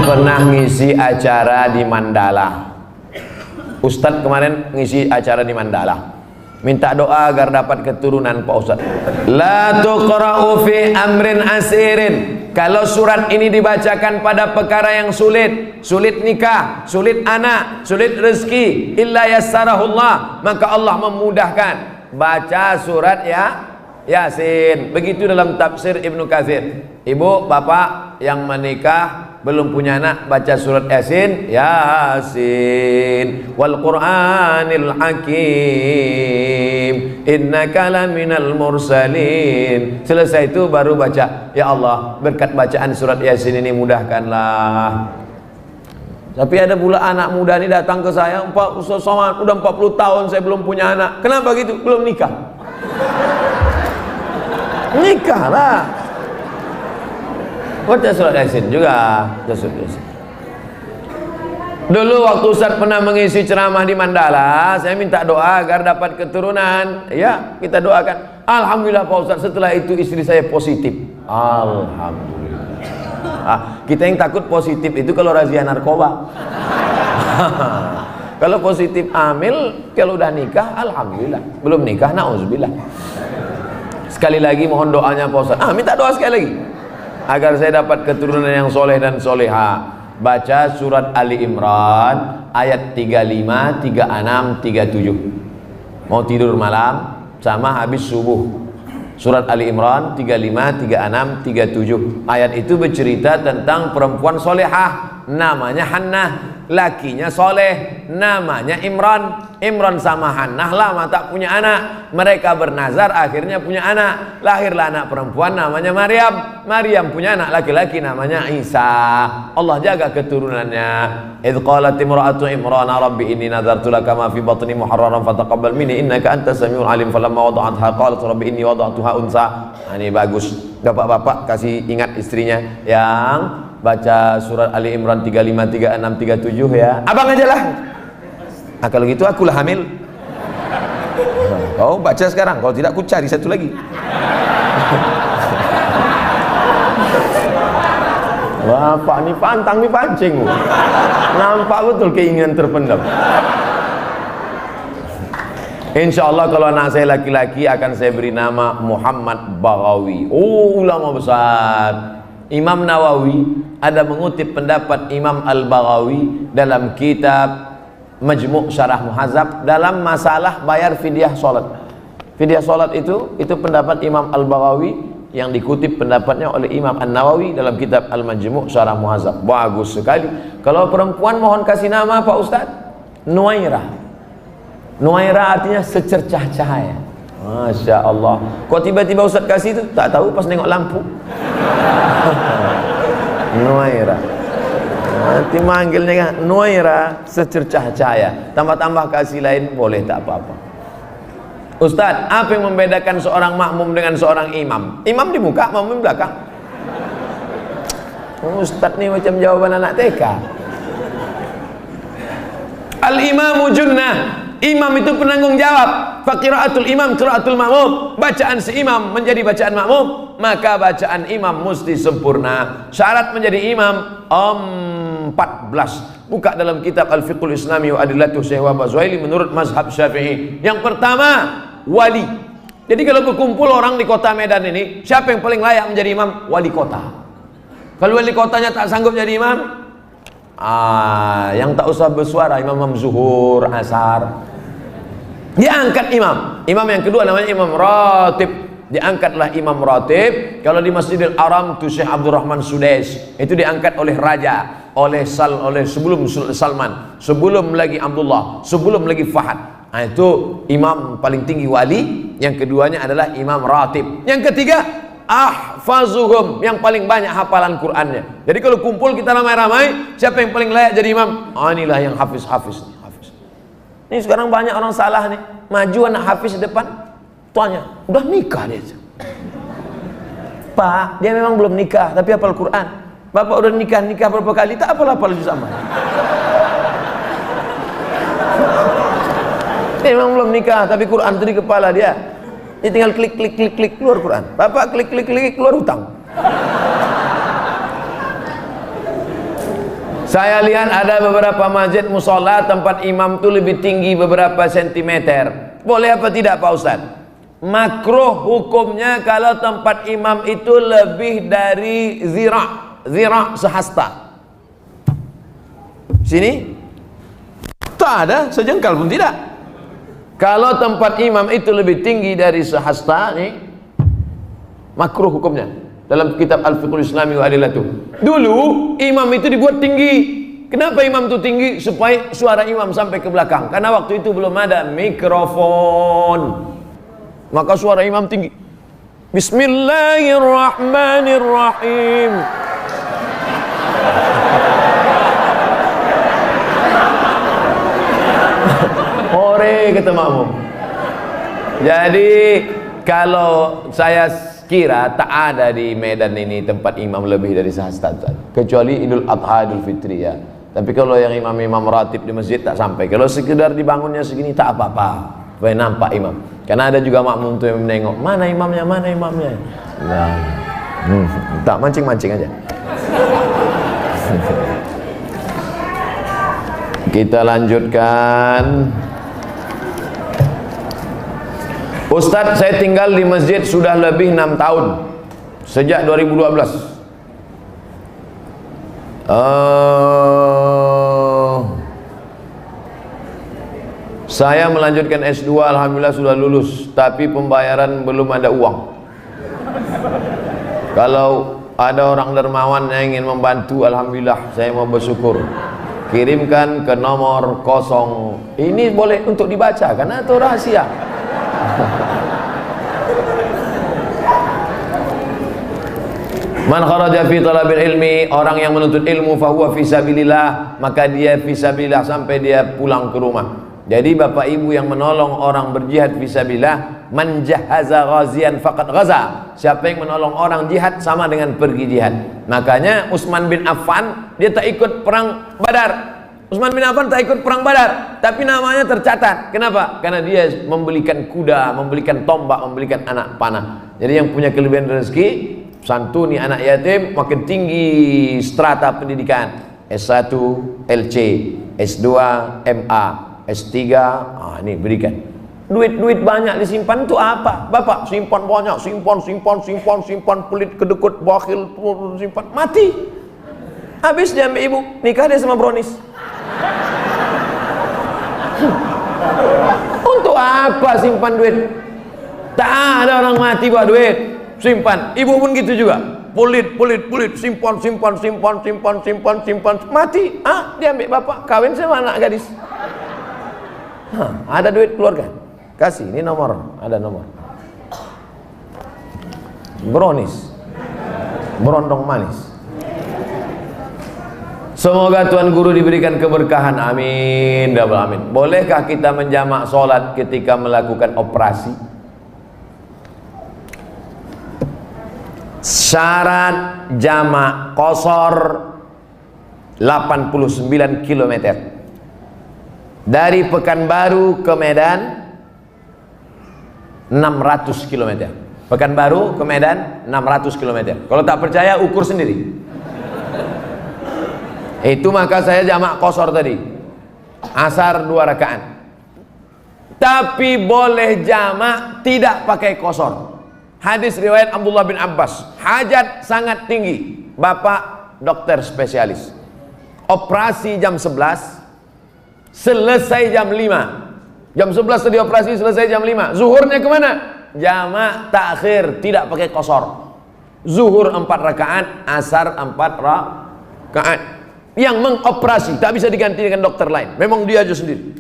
pernah ngisi acara di Mandala. Ustadz kemarin ngisi acara di Mandala, minta doa agar dapat keturunan Pak Ustadz. La tuqra'u fi amrin asirin. Kalau surat ini dibacakan pada perkara yang sulit, sulit nikah, sulit anak, sulit rezeki, illa yassarahullah, maka Allah memudahkan. Baca surat Yasin. Begitu dalam tafsir Ibnu Katsir. Ibu, bapak yang menikah belum punya anak, baca surat Yasin. Yasin wal Qur'anil Hakim innaka laminal mursalin. Selesai itu baru baca, ya Allah, berkat bacaan surat Yasin ini mudahkanlah. Tapi ada pula anak muda ini datang ke saya, Pak Ustaz Somad, udah 40 tahun saya belum punya anak. Kenapa gitu? Belum nikah. Nikahlah. Baca surat Yasin juga. Dulu waktu Ustaz pernah mengisi ceramah di Mandala, saya minta doa agar dapat keturunan. Ya, kita doakan. Alhamdulillah Pak Ustaz, setelah itu istri saya positif. Alhamdulillah. Kita yang takut positif itu kalau razia narkoba. Kalau positif hamil, kalau udah nikah, alhamdulillah. Belum nikah, nauzubillah. Sekali lagi mohon doanya Pak Ustaz. Minta doa sekali lagi agar saya dapat keturunan yang soleh dan soleha. Baca surat Ali Imran ayat 35, 36, 37. Mau tidur malam sama habis subuh. Surat Ali Imran 35, 36, 37. Ayat itu bercerita tentang perempuan solehah, namanya Hannah. Lakinya soleh, namanya Imran. Imran sama Hannah lama tak punya anak. Mereka bernazar, akhirnya punya anak. Lahirlah anak perempuan namanya Maryam. Maryam punya anak laki-laki namanya Isa. Allah jaga keturunannya. Idh qalat imra'atu Imran rabbi inni nadartu laka ma fi batni muharraran fataqabbal minni innaka antas samiul alim. Falamma wada'atha qalat rabbi inni wada'tuha unsa. Ini bagus. Bapak-bapak kasih ingat istrinya yang baca surat Ali Imran 35, 36, 37 ya. Abang aja lah. Kalau gitu akulah hamil. Kau baca sekarang, kalau tidak aku cari satu lagi. Bapak ini pantang nih pancing. Nampak betul keinginan terpendam. Insya Allah kalau anak saya laki-laki akan saya beri nama Muhammad Baghawi. Ulama besar. Imam Nawawi ada mengutip pendapat Imam Al-Baghawi dalam kitab Majmu' Syarah Muhadzab dalam masalah bayar fidyah salat. Fidyah salat itu pendapat Imam Al-Baghawi yang dikutip pendapatnya oleh Imam An-Nawawi dalam kitab Al-Majmu' Syarah Muhadzab. Bagus sekali. Kalau perempuan mohon kasih nama Pak Ustaz. Nuairah. Nuairah artinya secercah cahaya. Masya Allah. Kok tiba-tiba Ustaz kasih itu? Tak tahu pas nengok lampu. Nuairah. Nanti manggilnya kan Nuairah secercah cahaya. Tambah-tambah kasih lain boleh, tak apa-apa. Ustaz, apa yang membedakan seorang makmum dengan seorang imam? Imam di muka, makmum di belakang. Ustaz nih macam jawaban anak TK. Al-imamu junnah. Imam itu penanggung jawab. Faqiraatul imam qiraatul makmum. Bacaan si imam menjadi bacaan makmum, maka bacaan imam mesti sempurna. Syarat menjadi imam 14. Buka dalam kitab Al-Fiqhul Islami wa Adillatuh Syekh Wahab Zuhaili menurut mazhab Syafi'i. Yang pertama, wali. Jadi kalau berkumpul orang di kota Medan ini, siapa yang paling layak menjadi imam? Wali kota. Kalau wali kotanya tak sanggup jadi imam, yang tak usah bersuara, imam zuhur, asar, diangkat imam. Imam yang kedua namanya imam ratib. Diangkatlah imam ratib. Kalau di Masjidil Haram itu Syekh Abdurrahman Sudais, itu diangkat oleh raja, oleh sebelum Salman, sebelum lagi Abdullah, sebelum lagi Fahad. Itu imam paling tinggi wali. Yang keduanya adalah imam ratib. Yang ketiga ahfazuhum, yang paling banyak hafalan Qur'annya. Jadi kalau kumpul kita ramai-ramai, siapa yang paling layak jadi imam? Inilah yang hafiz. Ini sekarang banyak orang salah nih. Maju anak hafiz di depan, tuanya udah nikah dia. Pak, dia memang belum nikah tapi hafal Quran. Bapak udah nikah berapa kali, tak hafal juz amma. Dia memang belum nikah tapi Quran itu di kepala dia. Dia tinggal klik keluar Quran. Bapak klik keluar hutang. Saya lihat ada beberapa masjid musola tempat imam itu lebih tinggi beberapa sentimeter. Boleh apa tidak Pak Ustaz? Makruh hukumnya kalau tempat imam itu lebih dari zira' sehasta. Sini tak ada sejengkal pun tidak. Kalau tempat imam itu lebih tinggi dari sehasta nih, makruh hukumnya. Dalam kitab Al-Fiqhul Islami wa Adillatuh. Dulu imam itu dibuat tinggi. Kenapa imam itu tinggi? Supaya suara imam sampai ke belakang. Karena waktu itu belum ada mikrofon. Maka suara imam tinggi. Bismillahirrahmanirrahim. Hore kata makmum. Jadi kalau saya kira tak ada di Medan ini tempat imam lebih dari sehasta, kecuali Idul Adha, Idul Fitri ya. Tapi kalau yang imam-imam ratib di masjid tak sampai. Kalau sekedar dibangunnya segini tak apa-apa, supaya nampak imam. Karena ada juga makmum tuh yang menengok, mana imamnya, mana imamnya. Nah, tak mancing-mancing aja. Kita lanjutkan. Ustadz, saya tinggal di masjid sudah lebih 6 tahun, sejak 2012. Saya melanjutkan S2, alhamdulillah sudah lulus, tapi pembayaran belum ada uang. Kalau ada orang dermawan yang ingin membantu, alhamdulillah saya mau bersyukur. Kirimkan ke nomor 0. Ini boleh untuk dibaca karena itu rahasia. Man kharaja fi talabil ilmi, orang yang menuntut ilmu fahuwa fisabilillah, maka dia fisabilillah sampai dia pulang ke rumah. Jadi bapak ibu yang menolong orang berjihad fisabilillah, man jahaza ghazian faqad ghaza, siapa yang menolong orang jihad sama dengan pergi jihad. Makanya Utsman bin Affan dia tak ikut perang Badar. Utsman bin Affan tak ikut perang Badar, tapi namanya tercatat. Kenapa? Karena dia membelikan kuda, membelikan tombak, membelikan anak panah. Jadi yang punya kelebihan rezeki, santuni anak yatim, makin tinggi strata pendidikan. S1 LC, S2 MA, S3, ini berikan. Duit banyak disimpan itu apa? Bapak simpan banyak, simpan, pelit, kedekut, bakhil, simpan, mati. Habis dia ambil ibu, nikah dia sama brownies. Untuk apa simpan duit? Tak ada orang mati buat duit. Simpan. Ibu pun gitu juga. Pelit, simpan, mati. Dia ambil bapak, kawin sama anak gadis. Ada duit keluarga. Kasih, ini nomor, ada nomor. Brownies. Berondong manis. Semoga Tuan Guru diberikan keberkahan, amin. Amin. Bolehkah kita menjamak sholat ketika melakukan operasi? Syarat jamak qasar 89 km dari Pekanbaru ke Medan, 600 km. Pekanbaru ke Medan 600 km. Kalau tak percaya ukur sendiri. Itu maka saya jamak qasar tadi. Asar 2 rakaat. Tapi boleh jamak tidak pakai qasar. Hadis riwayat Abdullah bin Abbas, hajat sangat tinggi, bapak dokter spesialis, operasi jam 11, selesai jam 5. Jam 11 tadi operasi, selesai jam 5. Zuhurnya kemana? Jamak takhir, tidak pakai qasar. Zuhur 4 rakaat, asar 4 rakaat. Yang mengoperasi tak bisa diganti dengan dokter lain, memang dia aja sendiri.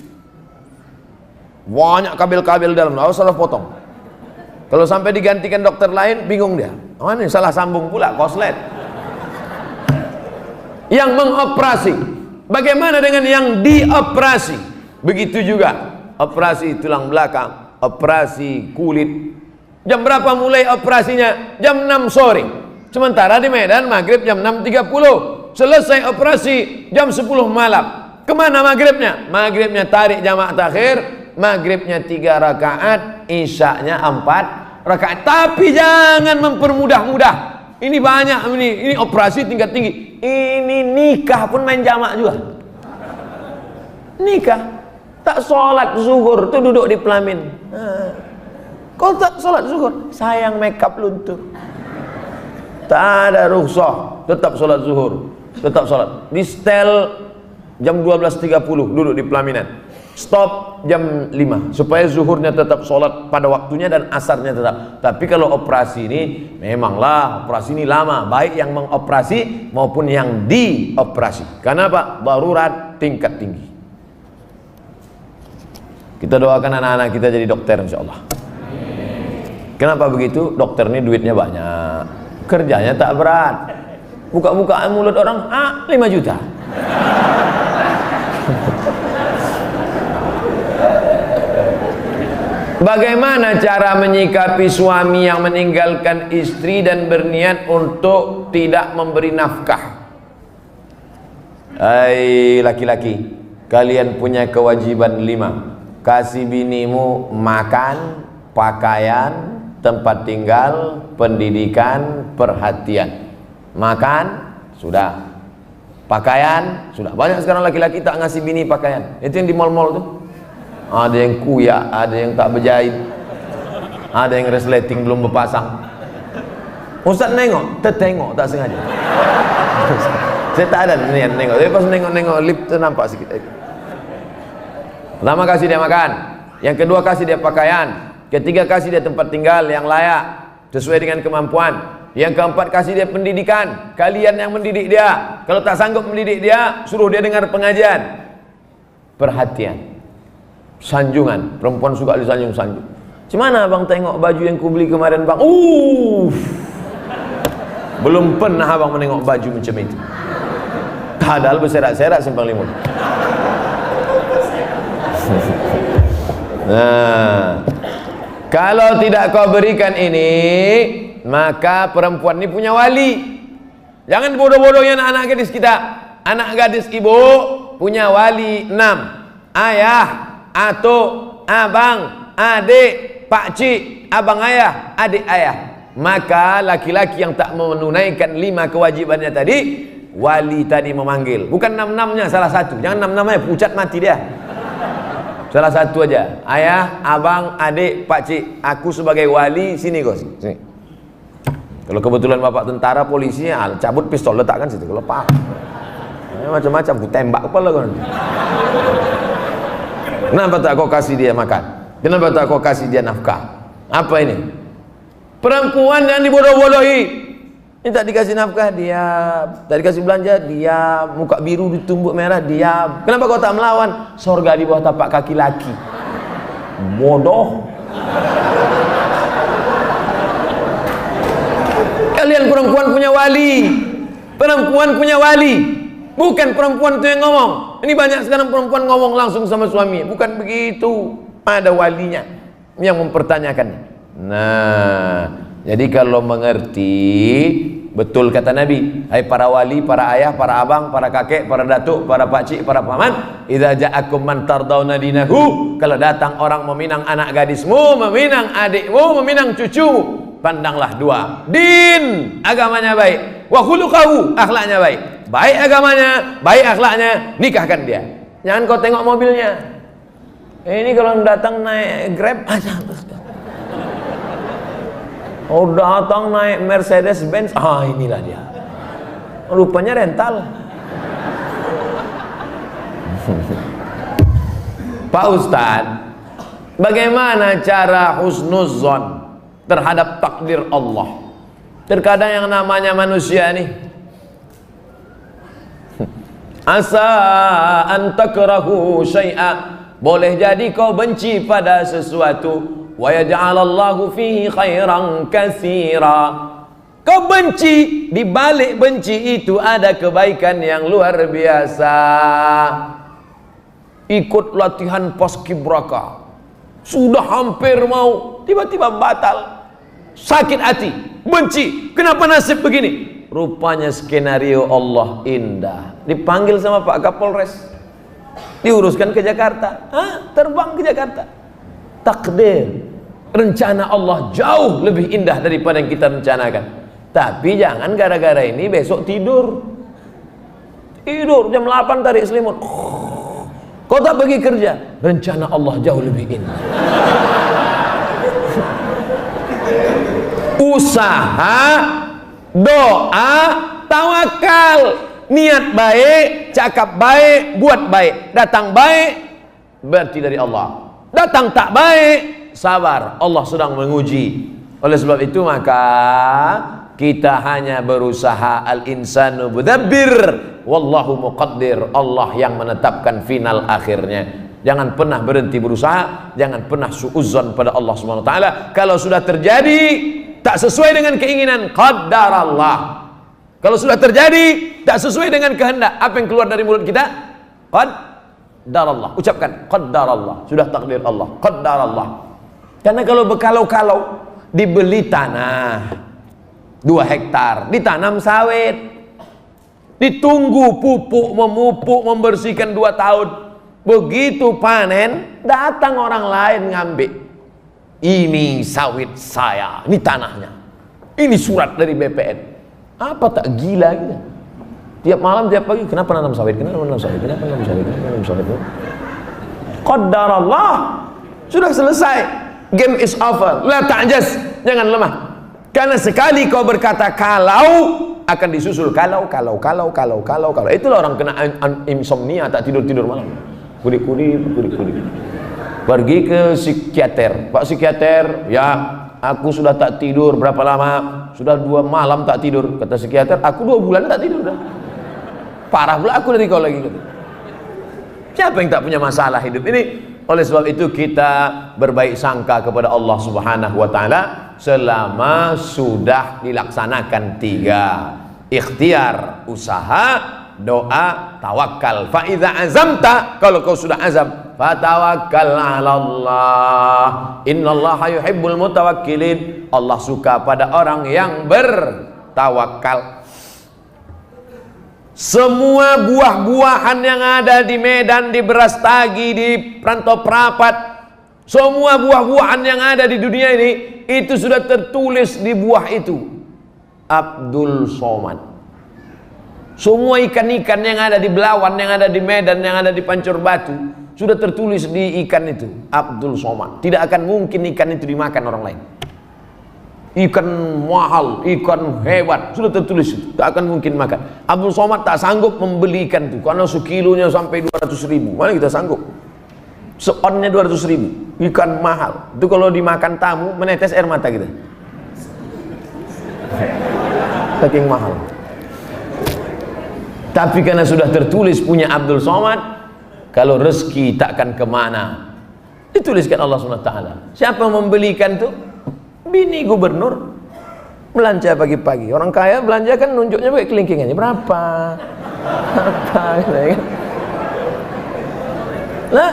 Banyak kabel-kabel dalam, harus salah potong. Kalau sampai digantikan dokter lain, bingung dia. Oh, ini salah sambung pula, koslet. Yang mengoperasi, bagaimana dengan yang dioperasi? Begitu juga, operasi tulang belakang, operasi kulit. Jam berapa mulai operasinya? Jam 6 sore. Sementara di Medan maghrib jam 6.30. Selesai operasi jam 10 malam. Kemana maghribnya? Maghribnya tarik jamak takhir, maghribnya 3 rakaat, isyaknya 4 rakaat. Tapi jangan mempermudah-mudah. Ini banyak, ini operasi tingkat tinggi. Ini nikah pun main jamak juga. Nikah tak sholat zuhur tuh duduk di pelamin. Kau tak sholat zuhur, sayang makeup luntur. Tak ada rukhsah, tetap sholat zuhur, tetap sholat. Di setel jam 12.30 duduk di pelaminan. Stop jam 5 supaya zuhurnya tetap sholat pada waktunya dan asarnya tetap. Tapi kalau operasi ini memanglah operasi ini lama, baik yang mengoperasi maupun yang dioperasi. Karena apa? Darurat tingkat tinggi. Kita doakan anak-anak kita jadi dokter insyaallah. Kenapa begitu? Dokter ini duitnya banyak, kerjanya tak berat. Buka-bukaan mulut orang 5 juta. Bagaimana cara menyikapi suami yang meninggalkan istri dan berniat untuk tidak memberi nafkah? Hai laki-laki, kalian punya kewajiban 5. Kasih binimu makan, pakaian, tempat tinggal, pendidikan, perhatian. Makan, sudah. Pakaian, sudah. Banyak sekarang laki-laki tak ngasih bini pakaian. Itu yang di mall-mall tuh. Ada yang kuyak, ada yang tak berjahit, ada yang resleting belum berpasang. Ustaz nengok, tertengok tak sengaja. Saya tak ada niat nengok, tapi pas nengok-nengok lip tu nampak sikit. Pertama kasih dia makan, yang kedua kasih dia pakaian, ketiga kasih dia tempat tinggal yang layak sesuai dengan kemampuan, yang keempat kasih dia pendidikan. Kalian yang mendidik dia, kalau tak sanggup mendidik dia, suruh dia dengar pengajian. Perhatian, sanjungan, perempuan suka disanjung-sanjung. Gimana abang tengok baju yang ku beli kemarin bang? Belum pernah abang menengok baju macam itu. Padahal berserak-serak simpang limun. Nah, kalau tidak kau berikan ini, maka perempuan ini punya wali. Jangan bodoh-bodohnya anak-anak gadis kita. Anak gadis ibu punya wali 6. Ayah, atuk, abang, adik, pakcik, abang ayah, adik ayah. Maka laki-laki yang tak menunaikan 5 kewajibannya tadi, wali tadi memanggil. Bukan 6-6-nya, salah satu. Jangan 6-6-nya, pucat mati dia. Salah satu aja. Ayah, abang, adik, pakcik, aku sebagai wali, sini kau sini. Kalau kebetulan bapak tentara, polisi, cabut pistol letakkan situ. Kalau pak, macam-macam, aku tembak kepala kau nanti. Kenapa tak kau kasih dia makan? Kenapa tak kau kasih dia nafkah? Apa ini? Perempuan yang dibodoh-bodohi. Ini tak dikasih nafkah, diam. Tak dikasih belanja, diam. Muka biru ditumbuk merah, diam. Kenapa kau tak melawan? Sorga di bawah tapak kaki laki. Bodoh. Kalian perempuan punya wali. Perempuan punya wali. Bukan perempuan itu yang ngomong. Ini banyak sekarang perempuan ngomong langsung sama suami. Bukan begitu. Ada walinya yang mempertanyakannya. Nah, jadi kalau mengerti, betul kata Nabi, hai para wali, para ayah, para abang, para kakek, para datuk, para pakcik, para paman, idza ja'akum man tardawna dinahu, kalau datang orang meminang anak gadismu, meminang adikmu, meminang cucumu, pandanglah 2. Din, agamanya baik, wa khuluquhu, akhlaknya baik. Baik agamanya, baik akhlaknya, nikahkan dia. Jangan kau tengok mobilnya. Ini kalau datang naik Grab aja. Oh datang naik Mercedes Benz, inilah dia. Rupanya rental. Pak Ustadz, bagaimana cara husnuzon terhadap takdir Allah? Terkadang yang namanya manusia nih, asa an takrahu syai'a, boleh jadi kau benci pada sesuatu, wa yaj'alallahu fihi khairan katsira. Kau benci, di balik benci itu ada kebaikan yang luar biasa. Ikut latihan paskibraka, sudah hampir mau, tiba-tiba batal, sakit hati, benci, kenapa nasib begini? Rupanya skenario Allah indah. Dipanggil sama Pak Kapolres, diuruskan ke Jakarta, terbang ke Jakarta. Takdir, rencana Allah jauh lebih indah daripada yang kita rencanakan. Tapi jangan gara-gara ini besok tidur jam 8 tarik selimut. Kau tak pergi kerja, rencana Allah jauh lebih indah. Usaha, doa, tawakal, niat baik, cakap baik, buat baik, datang baik berarti dari Allah, datang tak baik sabar, Allah sedang menguji. Oleh sebab itu maka kita hanya berusaha, al-insanu mudabbir wallahu muqaddir, Allah yang menetapkan final akhirnya. Jangan pernah berhenti berusaha, jangan pernah suudzon pada Allah Subhanahu wa taala. Kalau sudah terjadi tak sesuai dengan keinginan, qaddarallah. Kalau sudah terjadi tak sesuai dengan kehendak, apa yang keluar dari mulut kita? Qaddarallah. Ucapkan qaddarallah, sudah takdir Allah, qaddarallah. Karena kalau berkalau-kalau, dibeli tanah 2 hektar, ditanam sawit, ditunggu pupuk, memupuk, membersihkan 2 tahun. Begitu panen, datang orang lain ngambil. Ini sawit saya, ini tanahnya, ini surat dari BPN. Apa tak gila gitu? Tiap malam, tiap pagi, kenapa nanam sawit? Kenapa nanam sawit? Kenapa nanam sawit? Kenapa nanam sawit? Qaddarallah, sudah selesai. Game is over. La ta'jaz, jangan lemah. Karena sekali kau berkata kalau, akan disusul kalau. Itulah orang kena insomnia, tak tidur malam. Kudik-kudik. Pergi ke psikiater. Pak psikiater, ya aku sudah tak tidur berapa lama? Sudah 2 malam tak tidur. Kata psikiater, aku 2 bulan tak tidur dah. Parah pula aku dari kau lagi. Siapa yang tak punya masalah hidup ini? Oleh sebab itu kita berbaik sangka kepada Allah Subhanahu wa taala selama sudah dilaksanakan 3: ikhtiar, usaha, doa, tawakal. Fa idza azamta, kalau kau sudah azam, fatawakkal 'ala Allah. Innallaha yuhibbul mutawakkilin. Allah suka pada orang yang bertawakal. Semua buah-buahan yang ada di Medan, di Brastagi, di Rantau Prapat, semua buah-buahan yang ada di dunia ini, itu sudah tertulis di buah itu Abdul Somad. Semua ikan-ikan yang ada di Belawan, yang ada di Medan, yang ada di Pancur Batu, sudah tertulis di ikan itu Abdul Somad. Tidak akan mungkin ikan itu dimakan orang lain. Ikan mahal, ikan hebat, sudah tertulis itu, tak akan mungkin makan. Abdul Somad tak sanggup membeli ikan itu karena sekilonya sampai 200.000. Mana kita sanggup? Seonnya 200.000, ikan mahal itu kalau dimakan tamu menetes air mata kita, saking mahal. Tapi karena sudah tertulis punya Abdul Somad, kalau rezeki takkan kemana, dituliskan Allah SWT. Siapa yang membelikan itu? Bini gubernur belanja pagi-pagi. Orang kaya belanja kan nunjuknya pakai kelingkingannya berapa. Nah,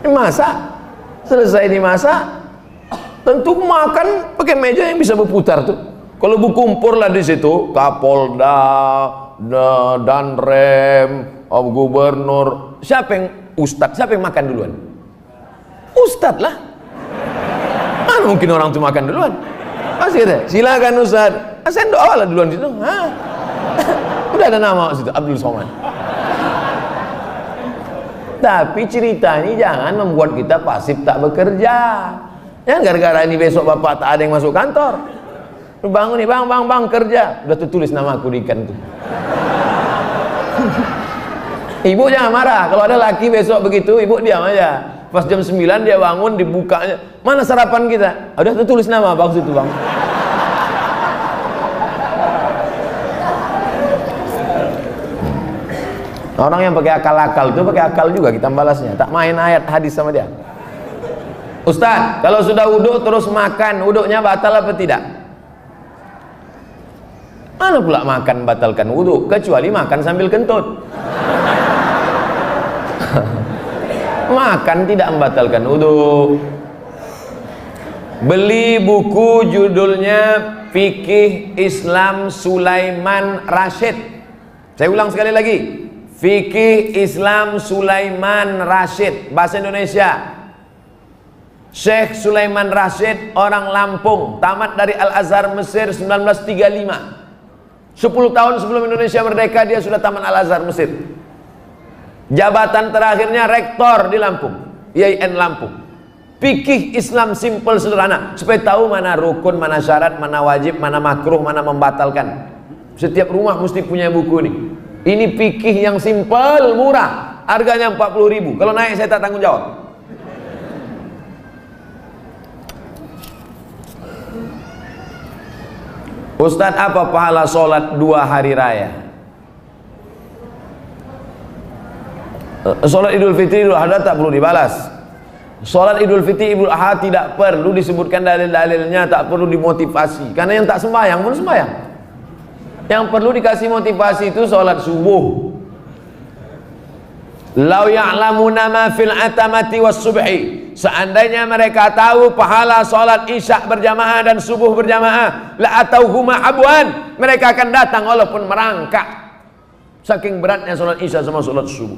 dimasak, selesai dimasak, tentu makan pakai meja yang bisa berputar tuh. Kalau berkumpul lah di situ, Kapolda, Danrem, gubernur, siapa yang ustadz, siapa yang makan duluan? Ustadz lah. Mana mungkin orang itu makan duluan? Masih ada, silakan Ustaz. Saya doa lah duluan situ. Udah ada nama situ, Abdul Somad. Tapi cerita ini jangan membuat kita pasif tak bekerja. Ya gara-gara ini besok bapak tak ada yang masuk kantor. Bangun nih, bang kerja. Udah tertulis nama aku di ikan itu. Ibu jangan marah. Kalau ada laki besok begitu, ibu diam aja. Pas jam 9 dia bangun, dibukanya, mana sarapan kita? Udah tertulis nama bang situ bang. Orang yang pakai akal-akal itu pakai akal juga kita balasnya. Tak main ayat hadis sama dia. Ustaz, kalau sudah wudhu terus makan, wudhunya batal apa tidak? Mana pula makan batalkan wudhu? Kecuali makan sambil kentut. Makan tidak membatalkan wudhu. Beli buku judulnya Fikih Islam Sulaiman Rasyid. Saya ulang sekali lagi, Fikih Islam Sulaiman Rasyid, bahasa Indonesia. Syekh Sulaiman Rasyid orang Lampung, tamat dari Al-Azhar Mesir 1935. 10 tahun sebelum Indonesia merdeka dia sudah taman Al-Azhar Mesir. Jabatan terakhirnya rektor di Lampung, IAIN Lampung. Fikih Islam simple sederhana, supaya tahu mana rukun, mana syarat, mana wajib, mana makruh, mana membatalkan. Setiap rumah mesti punya buku nih. Ini fikih yang simple, murah, harganya 40.000. Kalau naik saya tak tanggung jawab. Ustadz, apa pahala sholat 2 hari raya? Sholat Idul Fitri, Idul Adha tak perlu dibalas. Sholat Idul Fitri, Idul Adha tidak perlu disebutkan dalil-dalilnya, tak perlu dimotivasi. Karena yang tak sembahyang pun sembahyang. Yang perlu dikasih motivasi itu sholat subuh. Lau ya'lamuna ma fil atamati was subhi. Seandainya mereka tahu pahala sholat isya berjamaah dan subuh berjamaah, la atauhuma abwan, mereka akan datang walaupun merangkak. Saking beratnya sholat isya sama sholat subuh.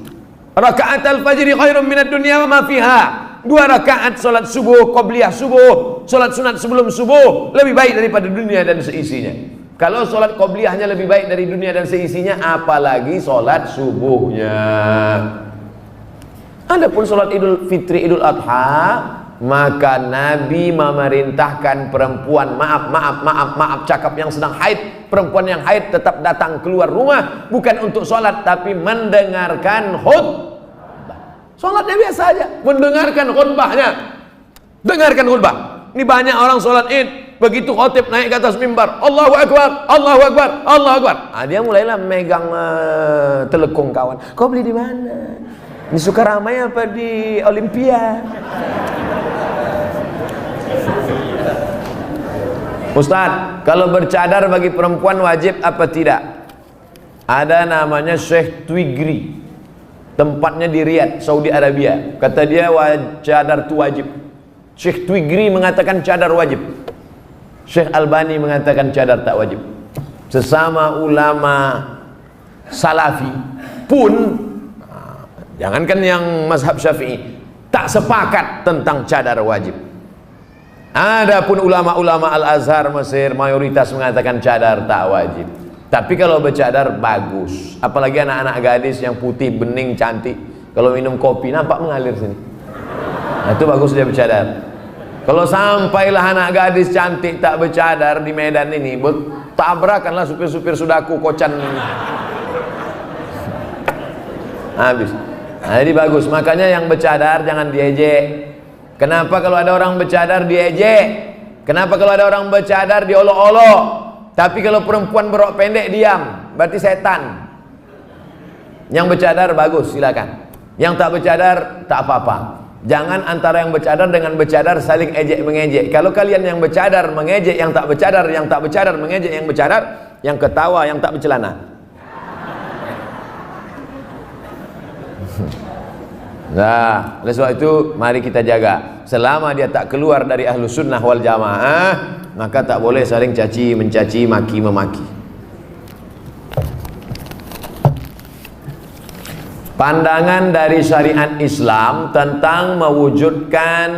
Rakaat al-fajri khairun minad dunya wa ma fiha. 2 rakaat sholat subuh, qobliyah subuh, sholat sunat sebelum subuh lebih baik daripada dunia dan seisinya. Kalau sholat qobliyahnya lebih baik dari dunia dan seisinya, apalagi sholat subuhnya. Adapun sholat Idul Fitri, Idul Adha, maka Nabi memerintahkan perempuan, maaf cakap yang sedang haid, perempuan yang haid tetap datang keluar rumah, bukan untuk sholat tapi mendengarkan khutbah. Sholatnya biasa aja, mendengarkan khutbahnya. Dengarkan khutbah. Ini banyak orang sholat id, begitu khotib naik ke atas mimbar, Allahu Akbar, Allahu Akbar, Allahu Akbar. Dia mulailah megang telekung kawan. Kau beli di mana? Di Sukaramai apa di Olimpia? Ustadz, kalau bercadar bagi perempuan wajib apa tidak? Ada namanya Syekh Twigri, tempatnya di Riyadh, Saudi Arabia. Kata dia cadar itu wajib. Syekh Twigri mengatakan cadar wajib. Syekh Albani mengatakan cadar tak wajib. Sesama ulama salafi pun, jangankan yang mazhab Syafi'i, tak sepakat tentang cadar wajib. Adapun ulama-ulama Al-Azhar Mesir mayoritas mengatakan cadar tak wajib. Tapi kalau bercadar bagus, apalagi anak-anak gadis yang putih, bening, cantik, kalau minum kopi nampak mengalir sini. Nah, itu bagus dia bercadar. Kalau sampailah anak gadis cantik tak bercadar di Medan ini, tabrakanlah supir-supir sudaku kocan. Habis. Nah, jadi bagus, makanya yang bercadar jangan diejek. Kenapa kalau ada orang bercadar diejek? Kenapa kalau ada orang bercadar diolok-olok? Tapi kalau perempuan berok pendek diam, berarti setan. Yang bercadar bagus, silakan. Yang tak bercadar tak apa-apa. Jangan antara yang bercadar dengan bercadar saling ejek mengejek. Kalau kalian yang bercadar mengejek yang tak bercadar, yang tak bercadar mengejek yang bercadar, yang ketawa yang tak bercelana. Nah, oleh sebab itu mari kita jaga. Selama dia tak keluar dari ahlu sunnah wal jamaah, maka tak boleh saling caci mencaci, maki memaki. Pandangan dari syariat Islam tentang mewujudkan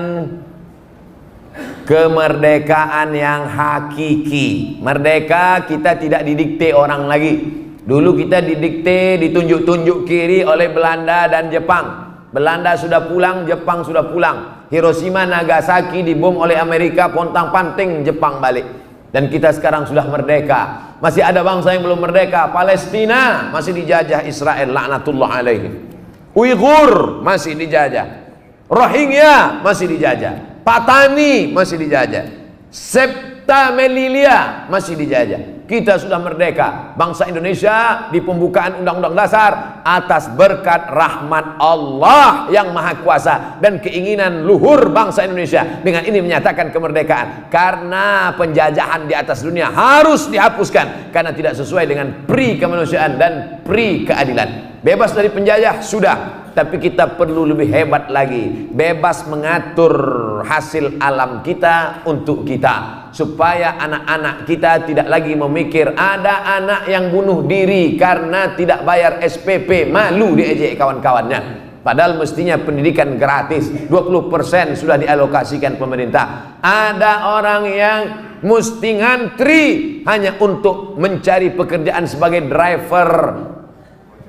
kemerdekaan yang hakiki. Merdeka kita tidak didikte orang lagi. Dulu kita didikte, ditunjuk-tunjuk kiri oleh Belanda dan Jepang. Belanda sudah pulang, Jepang sudah pulang. Hiroshima, Nagasaki dibom oleh Amerika, pontang-panting Jepang balik. Dan kita sekarang sudah merdeka. Masih ada bangsa yang belum merdeka. Palestina masih dijajah Israel, laknatullah alaihim. Uighur masih dijajah. Rohingya masih dijajah. Patani masih dijajah. Septa Melilia masih dijajah. Kita sudah merdeka. Bangsa Indonesia di pembukaan Undang-Undang Dasar atas berkat rahmat Allah yang Maha Kuasa dan keinginan luhur bangsa Indonesia, dengan ini menyatakan kemerdekaan. Karena penjajahan di atas dunia harus dihapuskan karena tidak sesuai dengan pri kemanusiaan dan pri keadilan. Bebas dari penjajah sudah, tapi kita perlu lebih hebat lagi, bebas mengatur hasil alam kita untuk kita, supaya anak-anak kita tidak lagi memikir ada anak yang bunuh diri karena tidak bayar SPP, malu diejek kawan-kawannya. Padahal mestinya pendidikan gratis, 20% sudah dialokasikan pemerintah. Ada orang yang mesti ngantri hanya untuk mencari pekerjaan sebagai driver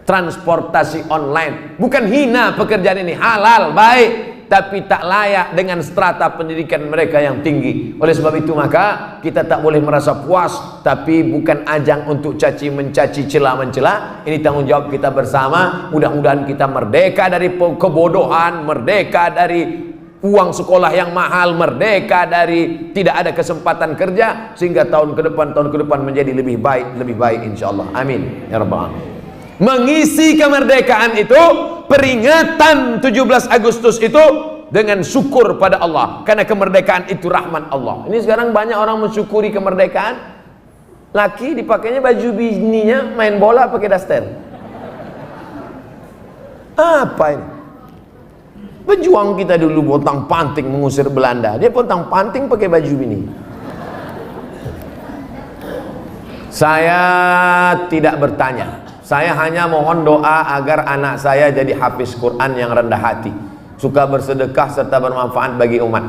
transportasi online. Bukan hina pekerjaan ini, halal, baik, tapi tak layak dengan strata pendidikan mereka yang tinggi. Oleh sebab itu maka kita tak boleh merasa puas, tapi bukan ajang untuk caci mencaci, cela mencela. Ini tanggung jawab kita bersama. Mudah-mudahan kita merdeka dari kebodohan, merdeka dari uang sekolah yang mahal, merdeka dari tidak ada kesempatan kerja, sehingga tahun ke depan menjadi lebih baik insyaallah. Amin ya rabbal alamin. Mengisi kemerdekaan itu, peringatan 17 Agustus itu dengan syukur pada Allah, karena kemerdekaan itu rahmat Allah. Ini sekarang banyak orang mensyukuri kemerdekaan, laki dipakainya baju bininya main bola pakai daster. Apa ini? Pejuang kita dulu pontang panting mengusir Belanda, dia pontang panting pakai baju bini. Saya tidak bertanya, saya hanya mohon doa agar anak saya jadi hafiz Quran yang rendah hati, suka bersedekah serta bermanfaat bagi umat.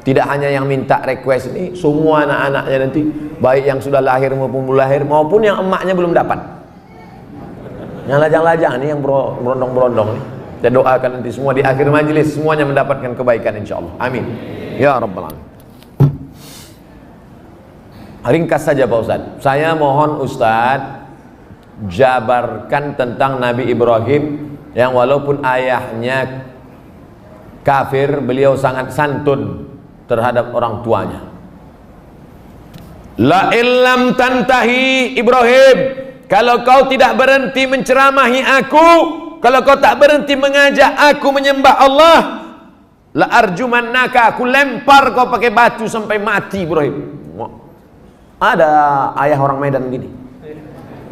Tidak hanya yang minta request ini, semua anak-anaknya nanti, baik yang sudah lahir maupun belum lahir, maupun yang emaknya belum dapat, yang lajang-lajang ini, yang berondong-berondong nih. Kita doakan nanti semua di akhir majelis semuanya mendapatkan kebaikan insyaallah. Amin ya rabbal alamin. Ringkas saja Pak Ustaz, saya mohon Ustaz jabarkan tentang Nabi Ibrahim yang walaupun ayahnya kafir, beliau sangat santun terhadap orang tuanya. La illam tantahi Ibrahim, kalau kau tidak berhenti menceramahi aku, kalau kau tak berhenti mengajak aku menyembah Allah, la arjumannaka, aku lempar kau pakai batu sampai mati Ibrahim. Ada ayah orang Medan gini,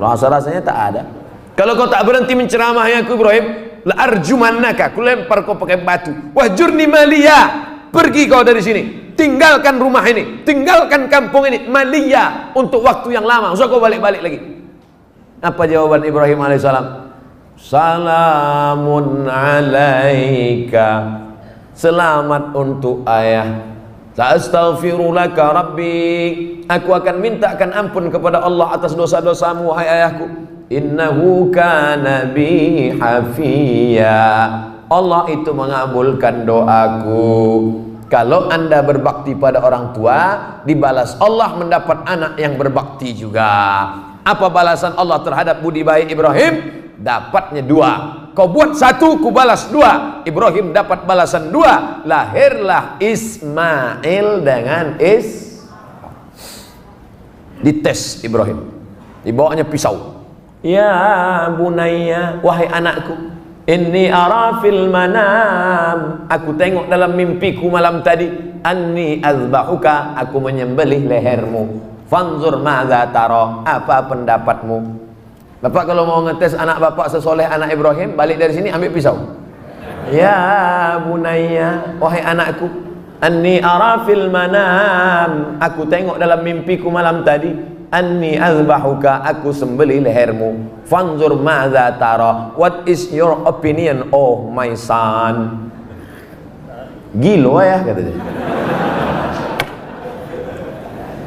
rasa-rasanya tak ada. Kalau kau tak berhenti menceramahi aku Ibrahim, la arjumannaka, aku lempar kau pakai batu. Wahjurni maliya, pergi kau dari sini, tinggalkan rumah ini, tinggalkan kampung ini, maliya, untuk waktu yang lama, usah kau balik-balik lagi. Apa jawaban Ibrahim alaihissalam? Salamun alaika, selamat untuk ayah. Astaghfirulaka rabbi, aku akan mintakan ampun kepada Allah atas dosa-dosamu wahai ayahku. Innahu kana bi hafiya, Allah itu mengabulkan doaku. Kalau anda berbakti pada orang tua, dibalas Allah mendapat anak yang berbakti juga. Apa balasan Allah terhadap budi baik Ibrahim? Dapatnya 2. Kau buat 1, ku balas 2. Ibrahim dapat balasan 2. Lahirlah Ismail dengan dites Ibrahim, dibawanya pisau. Ya bunayya, wahai anakku, inni ara fil manam, aku tengok dalam mimpiku malam tadi, anni azbahuka, aku menyembelih lehermu. Fanzur madza tara, apa pendapatmu? Bapak kalau mau ngetes anak bapak sesoleh anak Ibrahim, balik dari sini ambil pisau. Ya bunayya, wahai anakku, anni ara fil manam, aku tengok dalam mimpiku malam tadi, anni azbahuka, aku sembelih lehermu. Fanzur madza tara, what is your opinion oh my son? Gilo ya katanya.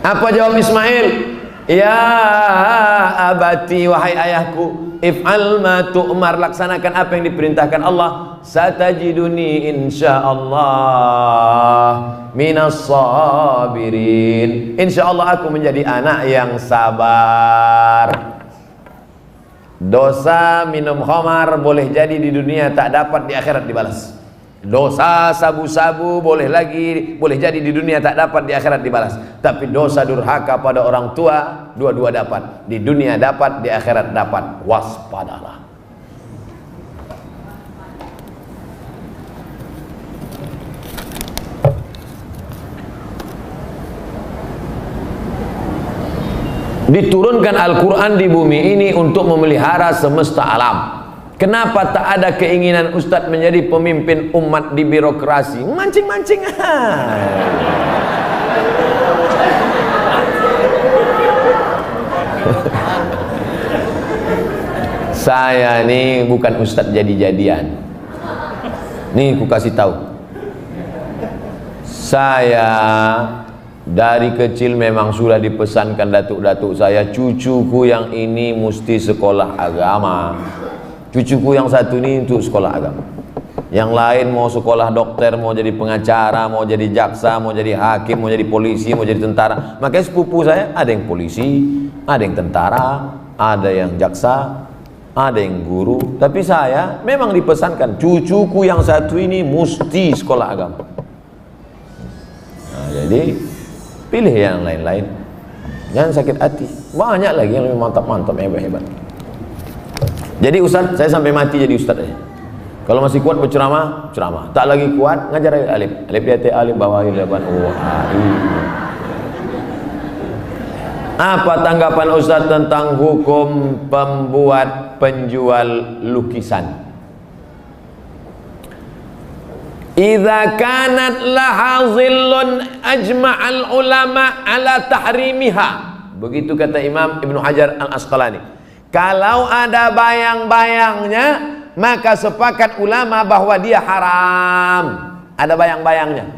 Apa jawab Ismail? Ya abati, wahai ayahku, if'al ma tu'mar, laksanakan apa yang diperintahkan Allah. Satajiduni insyaallah minas sabirin, insyaallah aku menjadi anak yang sabar. Dosa minum khamar boleh jadi di dunia tak dapat, di akhirat dibalas. Dosa sabu-sabu boleh jadi di dunia tak dapat, di akhirat dibalas. Tapi dosa durhaka pada orang tua, dua-dua dapat, di dunia dapat, di akhirat dapat. Waspadalah. Diturunkan Al-Quran di bumi ini untuk memelihara semesta alam. Kenapa tak ada keinginan Ustadz menjadi pemimpin umat di birokrasi? Mancing-mancing. Saya ini bukan Ustadz jadi-jadian. Nih ku kasih tahu. Saya Dari kecil memang sudah dipesankan datuk-datuk saya, cucuku yang ini mesti sekolah agama. Cucuku yang satu ini untuk sekolah agama. Yang lain mau sekolah dokter, mau jadi pengacara, mau jadi jaksa, mau jadi hakim, mau jadi polisi, mau jadi tentara. Makanya sepupu saya ada yang polisi, ada yang tentara, ada yang jaksa, ada yang guru. Tapi saya memang dipesankan, cucuku yang satu ini mesti sekolah agama. Nah, jadi pilih yang lain-lain, jangan sakit hati. Banyak lagi yang lebih mantap-mantap, hebat-hebat. Jadi ustaz, saya sampai mati jadi ustaz aja. Kalau masih kuat berceramah, ceramah. Tak lagi kuat, ngajar alif. Alif di atas alif, bawah alif, depan Apa tanggapan ustaz tentang hukum pembuat penjual lukisan? Idza kanat laha zillun ajma'al ulama ala tahrimiha. Begitu kata Imam Ibnu Hajar Al-Asqalani. Kalau ada bayang-bayangnya, maka sepakat ulama bahwa dia haram. Ada bayang-bayangnya.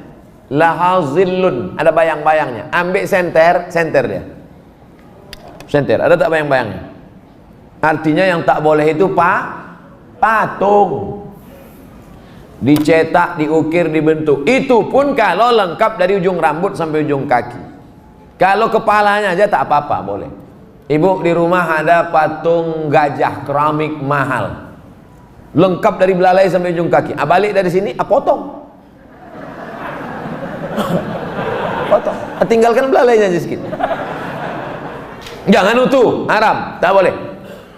Laha zillun, ada bayang-bayangnya. Ambil senter dia. Senter, ada tak bayang-bayangnya? Artinya yang tak boleh itu patung. Dicetak, diukir, dibentuk. Itu pun kalau lengkap dari ujung rambut sampai ujung kaki. Kalau kepalanya aja tak apa-apa, boleh. Ibu di rumah ada patung gajah keramik mahal, lengkap dari belalai sampai ujung kaki. Balik dari sini, potong. Potong. Tinggalkan belalainya aja sedikit. Jangan utuh, haram, tak boleh.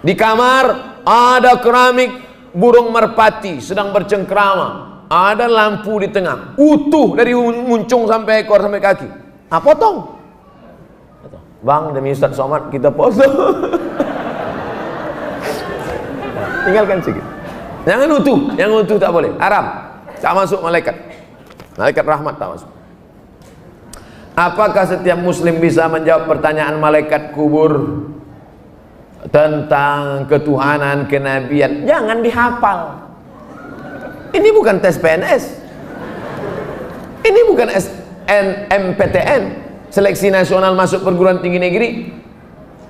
Di kamar ada keramik burung merpati sedang bercengkrama, ada lampu di tengah, utuh dari muncung sampai ekor sampai kaki. Potong. Bang, demi Ustaz Somad kita potong. Tinggalkan sedikit. Jangan utuh, yang utuh tak boleh, haram. Tak masuk malaikat. Malaikat rahmat tak masuk. Apakah setiap muslim bisa menjawab pertanyaan malaikat kubur tentang ketuhanan, kenabian? Jangan dihafal. Ini bukan tes PNS. Ini bukan SNMPTN, seleksi nasional masuk perguruan tinggi negeri.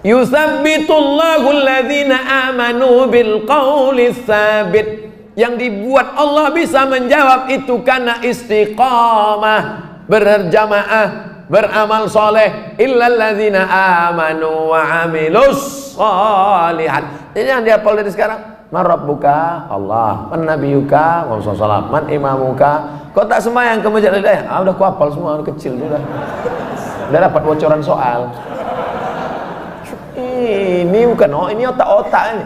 Yusabbitullahu alladhina amanu bil qawli tsabit. Yang dibuat Allah bisa menjawab itu karena istiqamah, berjamaah, beramal soleh. Illalladzina amanu wa amilus sholihat. Jadi yang dihafal dari sekarang, man rabbuka Allah, man nabiyuka Muhammad sallallahu, man imamuka. Kau tak sembahyang ke masjid, udah ku hafal semua, udah kecil sudah. Udah dapat bocoran soal. Ini bukan ini otak-otak ini.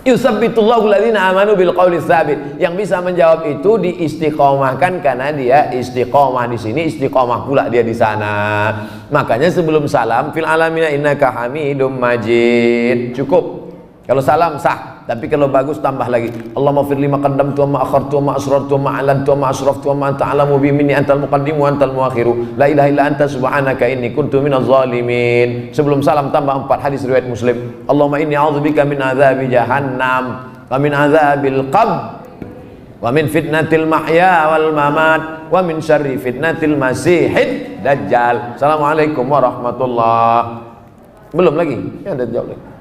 Yusabbitullahu alladhina amanu bil qawli tsabit. Yang bisa menjawab itu diistiqomahkan karena dia istiqomah di sini, istiqomah pula dia di sana. Makanya sebelum salam, fil alamina innaka hamidum majid. Cukup. Kalau salam sah, tapi kalau bagus tambah lagi. Allahumma fir lima qaddamtu wa ma akhartu wa ma asrartu wa ma a'lantu wa ma asraftu wa ma anta a'lamu bi minni antal muqaddim wa antal muakhiru. La ilaha illa anta subhanaka inni kuntu minaz zalimin. Sebelum salam tambah 4 hadis riwayat Muslim. Allahumma inni a'udzubika min adzabi jahannam wa min adzabil qabr wa min fitnatil mahya wal mamat wa min syarri fitnatil masihid dajjal. Assalamualaikum warahmatullahi. Belum lagi? Ya, ada jawab lagi.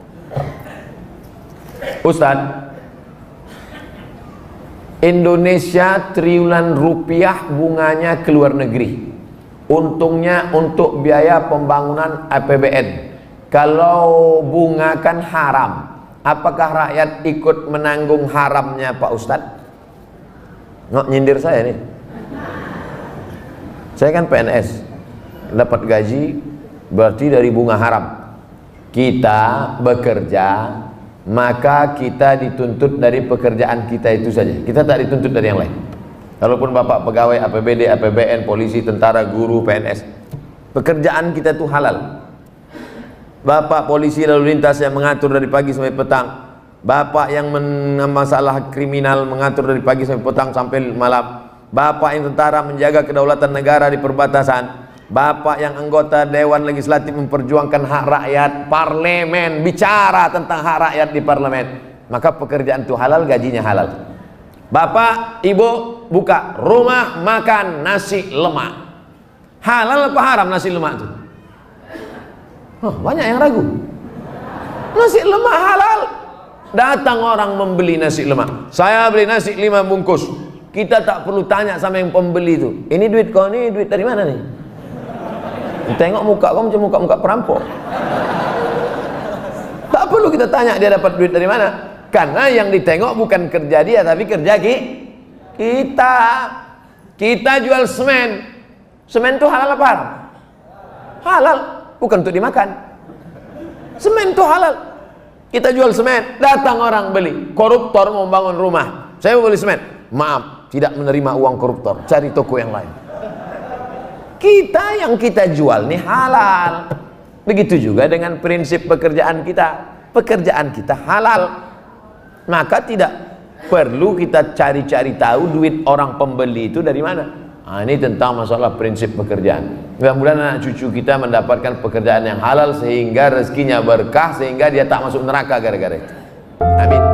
Ustaz, Indonesia triliunan rupiah bunganya ke luar negeri, untungnya untuk biaya pembangunan APBN. Kalau bunga kan haram, apakah rakyat ikut menanggung haramnya Pak Ustaz? Nggak nyindir saya nih. Saya kan PNS, dapat gaji berarti dari bunga haram. Kita bekerja, maka kita dituntut dari pekerjaan kita itu saja. Kita tak dituntut dari yang lain. Walaupun bapak pegawai APBD, APBN, polisi, tentara, guru, PNS, pekerjaan kita itu halal. Bapak polisi lalu lintas yang mengatur dari pagi sampai petang, bapak yang masalah kriminal mengatur dari pagi sampai petang sampai malam, bapak yang tentara menjaga kedaulatan negara di perbatasan, bapak yang anggota Dewan Legislatif memperjuangkan hak rakyat, parlemen bicara tentang hak rakyat di parlemen, maka pekerjaan itu halal, gajinya halal. Bapak, ibu buka rumah makan nasi lemak, Halal apa haram nasi lemak itu? Oh, banyak yang ragu. Nasi lemak halal. Datang orang membeli nasi lemak. Saya beli nasi 5 bungkus. Kita tak perlu tanya sama yang pembeli itu. Ini duit kau, ini duit dari mana nih? Tengok muka kau macam muka-muka perampok. Tak perlu kita tanya dia dapat duit dari mana. Karena yang ditengok bukan kerja dia, tapi kerja kita. Kita jual semen. Semen itu halal apa haram? Halal, bukan untuk dimakan. Semen itu halal. Kita jual semen, datang orang beli. Koruptor mau bangun rumah. Saya mau beli semen. Maaf, tidak menerima uang koruptor. Cari toko yang lain. Kita yang kita jual nih halal. Begitu juga dengan prinsip pekerjaan kita. Pekerjaan kita halal. Maka tidak perlu kita cari-cari tahu duit orang pembeli itu dari mana. Nah, ini tentang masalah prinsip pekerjaan. Mudah-mudahan anak cucu kita mendapatkan pekerjaan yang halal sehingga rezekinya berkah, sehingga dia tak masuk neraka gara-gara itu. Amin.